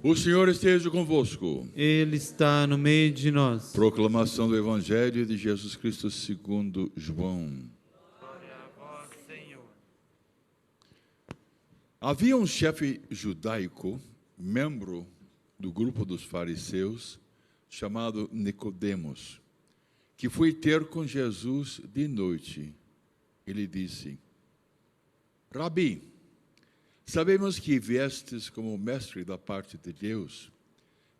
O Senhor esteja convosco. Ele está no meio de nós. Proclamação do Evangelho de Jesus Cristo segundo João. Glória a vós, Senhor. Havia um chefe judaico, membro do grupo dos fariseus, chamado Nicodemos, que foi ter com Jesus de noite. Ele disse: Rabi, sabemos que viestes como mestre da parte de Deus.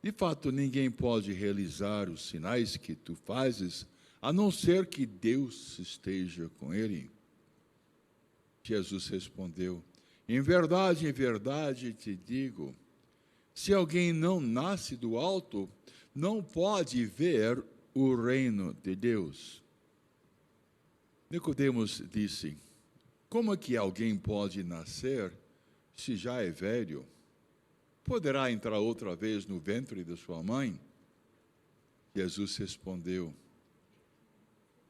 De fato, ninguém pode realizar os sinais que tu fazes, a não ser que Deus esteja com ele. Jesus respondeu: em verdade te digo, se alguém não nasce do alto, não pode ver o reino de Deus. Nicodemos disse: como é que alguém pode nascer se já é velho? Poderá entrar outra vez no ventre de sua mãe? Jesus respondeu: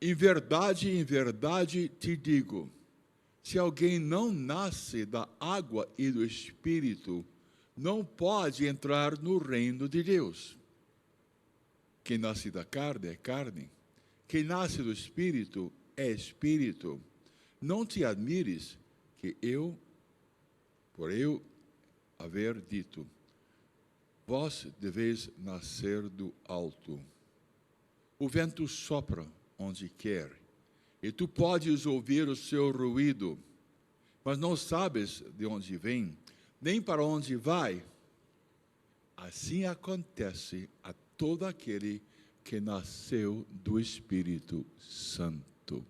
em verdade te digo, se alguém não nasce da água e do Espírito, não pode entrar no reino de Deus. Quem nasce da carne é carne, quem nasce do Espírito é Espírito. Não te admires que por eu haver dito, vós deveis nascer do alto. O vento sopra onde quer, e tu podes ouvir o seu ruído, mas não sabes de onde vem, nem para onde vai. Assim acontece a todo aquele que nasceu do Espírito Santo.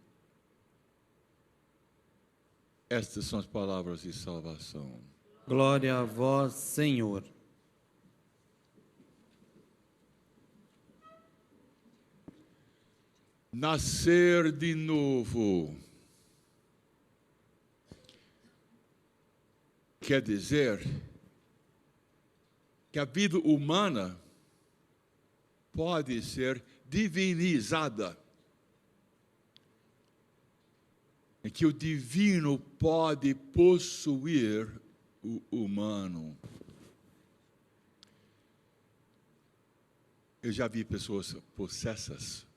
Estas são as palavras de salvação. Glória a vós, Senhor. Nascer de novo quer dizer que a vida humana pode ser divinizada, e que o divino pode possuir o humano. Eu já vi pessoas possessas,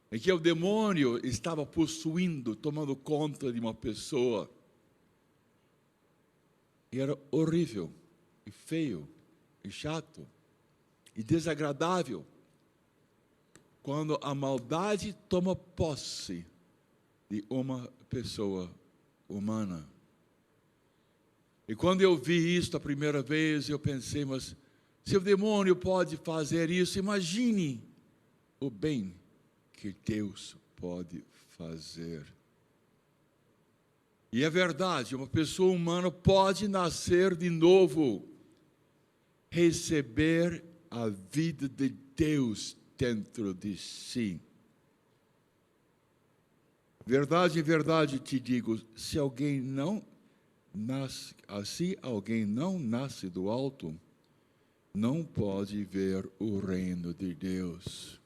em que o demônio estava possuindo, tomando conta de uma pessoa. E era horrível, e feio, e chato, e desagradável, quando a maldade toma posse de uma pessoa humana. E quando eu vi isso a primeira vez, eu pensei, mas se o demônio pode fazer isso, imagine o bem que Deus pode fazer. E é verdade, uma pessoa humana pode nascer de novo, receber a vida de Deus dentro de si. Verdade, em verdade te digo, se alguém não nasce do alto, não pode ver o reino de Deus.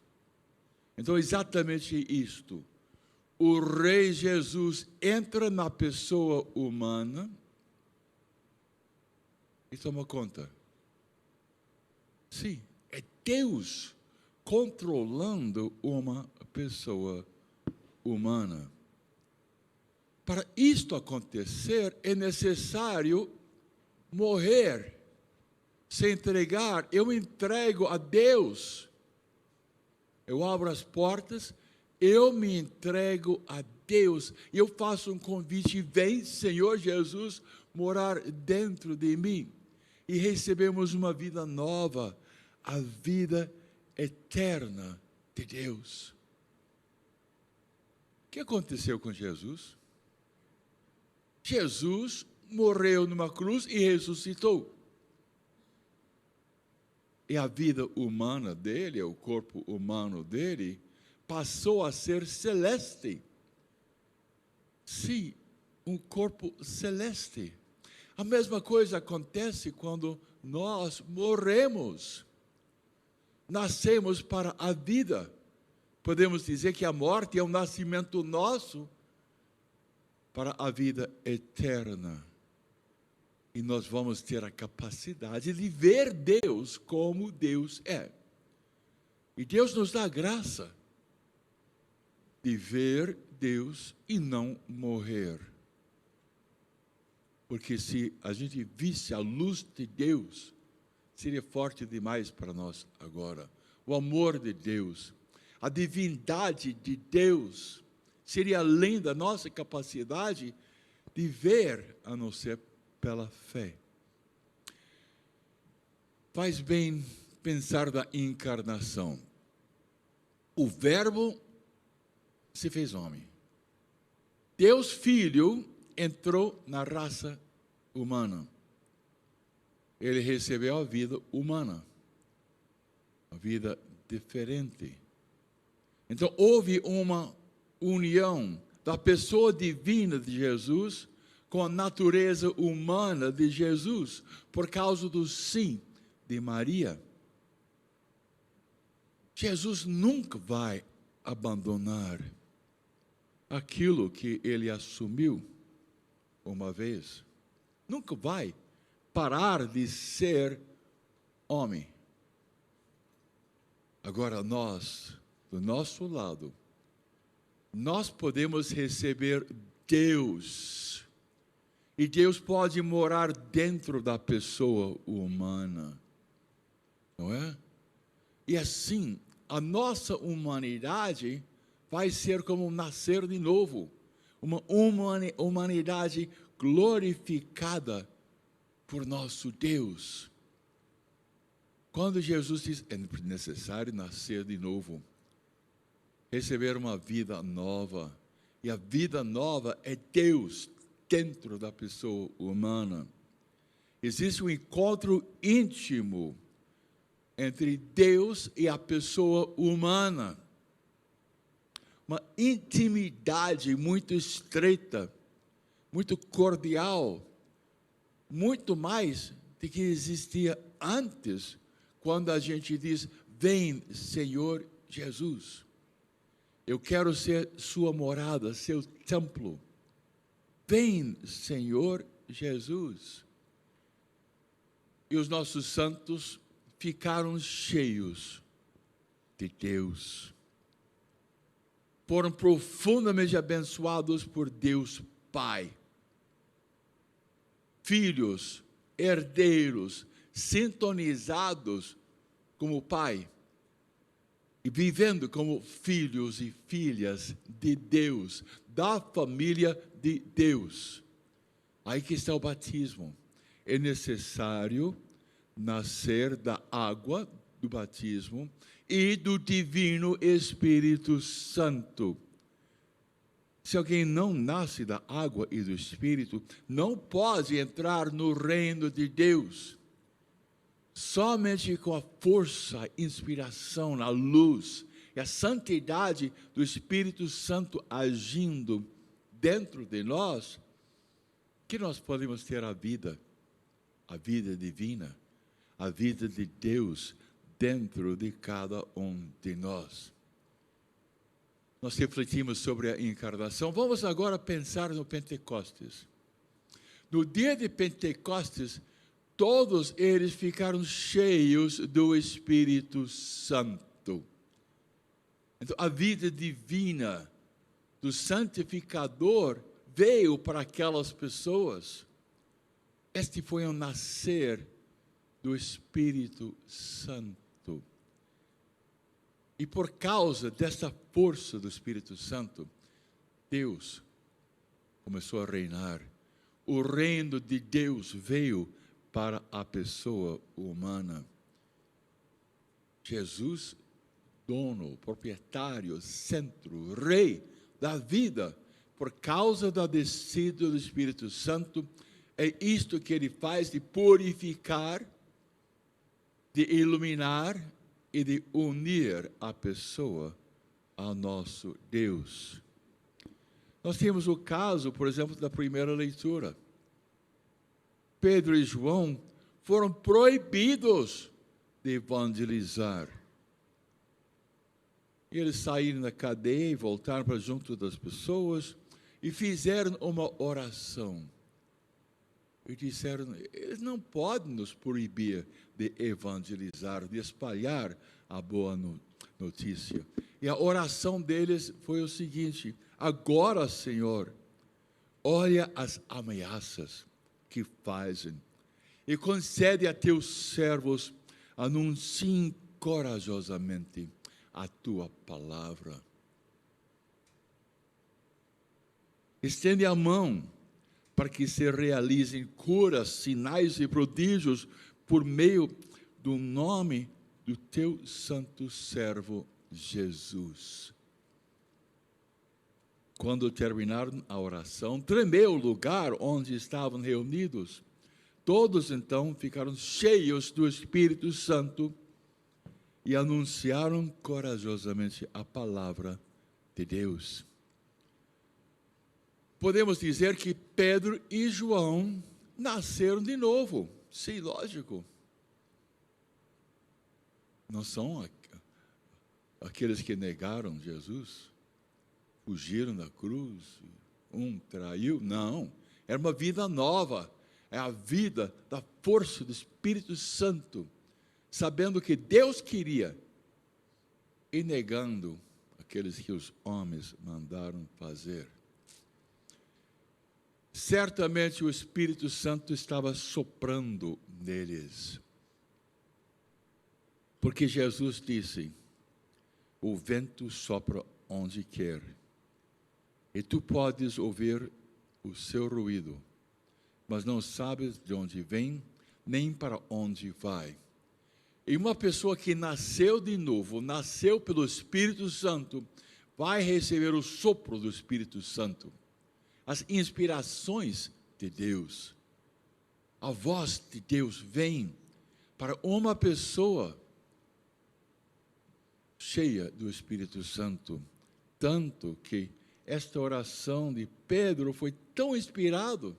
Então, exatamente isto. O Rei Jesus entra na pessoa humana e toma conta. Sim, é Deus controlando uma pessoa humana. Para isto acontecer, é necessário morrer, se entregar. Eu me entrego a Deus. Eu abro as portas, eu me entrego a Deus. E eu faço um convite: vem, Senhor Jesus, morar dentro de mim. E recebemos uma vida nova, a vida eterna de Deus. O que aconteceu com Jesus? Jesus morreu numa cruz e ressuscitou. E a vida humana dele, o corpo humano dele, passou a ser celeste. Sim, um corpo celeste. A mesma coisa acontece quando nós morremos. Nascemos para a vida. Podemos dizer que a morte é um nascimento nosso para a vida eterna. E nós vamos ter a capacidade de ver Deus como Deus é. E Deus nos dá a graça de ver Deus e não morrer. Porque se a gente visse a luz de Deus, seria forte demais para nós agora. O amor de Deus, a divindade de Deus, seria além da nossa capacidade de ver, a não ser pela fé. Faz bem pensar da encarnação. O Verbo se fez homem. Deus Filho entrou na raça humana. Ele recebeu a vida humana, a vida diferente. Então, houve uma união da pessoa divina de Jesus com a natureza humana de Jesus, por causa do sim de Maria. Jesus nunca vai abandonar aquilo que ele assumiu uma vez. Nunca vai parar de ser homem. Agora nós, do nosso lado, nós podemos receber Deus. E Deus pode morar dentro da pessoa humana. Não é? E assim, a nossa humanidade vai ser como nascer de novo. Uma humanidade glorificada por nosso Deus. Quando Jesus diz, é necessário nascer de novo, receber uma vida nova. E a vida nova é Deus dentro da pessoa humana. Existe um encontro íntimo entre Deus e a pessoa humana. Uma intimidade muito estreita, muito cordial, muito mais do que existia antes, quando a gente diz, vem Senhor Jesus, eu quero ser sua morada, seu templo, vem Senhor Jesus. E os nossos santos ficaram cheios de Deus, foram profundamente abençoados por Deus Pai, filhos, herdeiros, sintonizados como Pai, e vivendo como filhos e filhas de Deus, da família de Deus. Aí que está o batismo. É necessário nascer da água do batismo e do divino Espírito Santo. Se alguém não nasce da água e do Espírito, não pode entrar no reino de Deus. Somente com a força, a inspiração, a luz e a santidade do Espírito Santo agindo dentro de nós, que nós podemos ter a vida divina, a vida de Deus dentro de cada um de nós. Nós refletimos sobre a encarnação. Vamos agora pensar no Pentecostes. No dia de Pentecostes, todos eles ficaram cheios do Espírito Santo. Então, a vida divina do santificador veio para aquelas pessoas. Este foi o nascer do Espírito Santo. E por causa dessa força do Espírito Santo, Deus começou a reinar. O reino de Deus veio para a pessoa humana. Jesus, dono, proprietário, centro, rei da vida, por causa da descida do Espírito Santo, é isto que ele faz de purificar, de iluminar e de unir a pessoa ao nosso Deus. Nós temos o caso, por exemplo, da primeira leitura. Pedro e João foram proibidos de evangelizar. Eles saíram da cadeia e voltaram para junto das pessoas e fizeram uma oração. e disseram, eles não podem nos proibir de evangelizar, de espalhar a boa notícia. E a oração deles foi o seguinte: agora, Senhor, olha as ameaças que fazem e concede a teus servos anunciem corajosamente a tua palavra. Estende a mão para que se realizem curas, sinais e prodígios por meio do nome do teu santo servo Jesus. Quando terminaram a oração, tremeu o lugar onde estavam reunidos. Todos então ficaram cheios do Espírito Santo e anunciaram corajosamente a palavra de Deus. Podemos dizer que Pedro e João nasceram de novo. Sim, lógico. Não são aqueles que negaram Jesus, fugiram da cruz, um traiu. Não, era uma vida nova. É a vida da força do Espírito Santo, sabendo que Deus queria e negando aqueles que os homens mandaram fazer. Certamente o Espírito Santo estava soprando neles, porque Jesus disse, o vento sopra onde quer, e tu podes ouvir o seu ruído, mas não sabes de onde vem, nem para onde vai. E uma pessoa que nasceu de novo, nasceu pelo Espírito Santo, vai receber o sopro do Espírito Santo, as inspirações de Deus. A voz de Deus vem para uma pessoa cheia do Espírito Santo, tanto que esta oração de Pedro foi tão inspirado.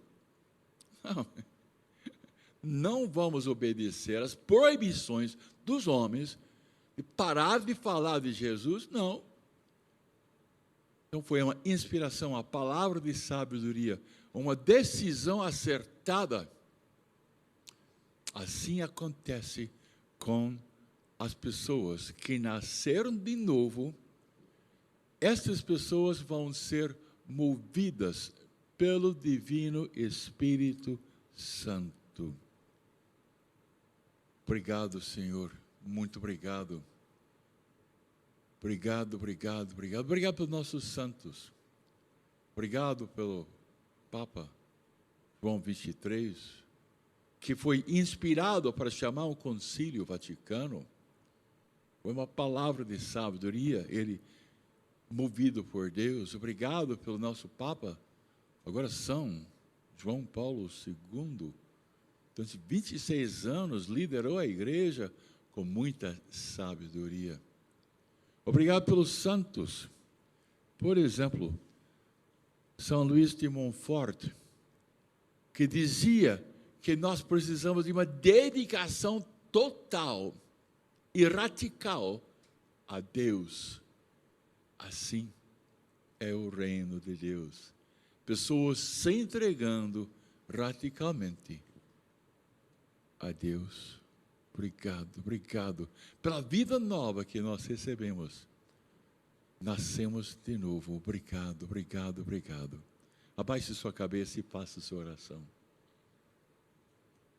Não vamos obedecer às proibições dos homens de parar de falar de Jesus, não. Então foi uma inspiração, a palavra de sabedoria, uma decisão acertada. Assim acontece com as pessoas que nasceram de novo. Estas pessoas vão ser movidas pelo Divino Espírito Santo. Obrigado, Senhor, muito obrigado. Obrigado, obrigado, obrigado. Obrigado pelos nossos santos. Obrigado pelo Papa João 23, que foi inspirado para chamar um concílio vaticano. Foi uma palavra de sabedoria, ele movido por Deus. Obrigado pelo nosso Papa, agora São João Paulo II. Durante 26 anos liderou a igreja com muita sabedoria. Obrigado pelos santos. Por exemplo, São Luís de Montfort, que dizia que nós precisamos de uma dedicação total e radical a Deus. Assim é o reino de Deus. Pessoas se entregando radicalmente a Deus. Obrigado, obrigado pela vida nova que nós recebemos. Nascemos de novo. Obrigado, obrigado, obrigado. Abaixe sua cabeça e faça sua oração.